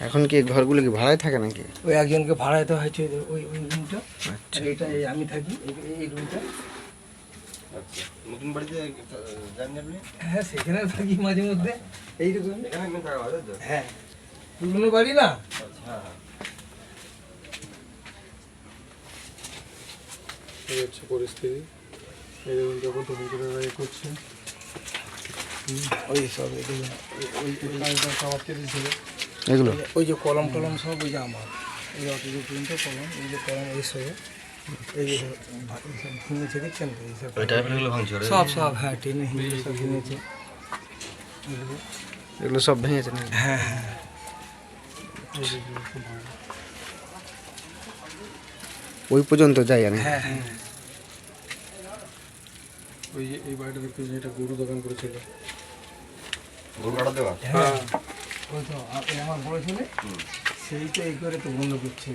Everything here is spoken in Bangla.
এখন কি ঘরগুলো কি ভাড়ায় থাকে নাকি? ওই একজনকে ভাড়া দিতে হয়েছে ওই রুমটা। আচ্ছা। আর এটা আমি থাকি এই রুমটা। আচ্ছা, নতুন বাড়িতে যান আপনি? হ্যাঁ, সেখানে থাকি মাঝে মধ্যে। এইরকম এখানে একদিন থাকা হবে তো? হ্যাঁ, পুরনো বাড়ি না। আচ্ছা, হ্যাঁ হ্যাঁ। এই হচ্ছে পরিস্থিতি। এই দেখুন যখন তখন করে রায় করছে। ওই সব ওই খাবার কেটে ছিল এগুলো ওই যে কলম টলম সব ওই যে আমার এই অতটুকু পর্যন্ত কলম, এই যে কলম এই সব এই যে সব ভেঙেছে, দেখছেন তো? এইসব ওই টাইপেরগুলো ভাঙছে ওরা? সব হ্যাঁ, টেনে হিঁড়ে সব ভেঙেছে। এগুলো সব ভেঙেছে নাকি? হ্যাঁ হ্যাঁ, ওই পর্যন্ত যাই আমি। হ্যাঁ হ্যাঁ। ওই যে এই বাড়িটা দেখতে যেটা গরু দোকান করেছিল। গরু কাটা দেওয়া? হ্যাঁ, ওই তো আমার বড় ছেলে, সেই তো এই করে তো বন্ধ করছে।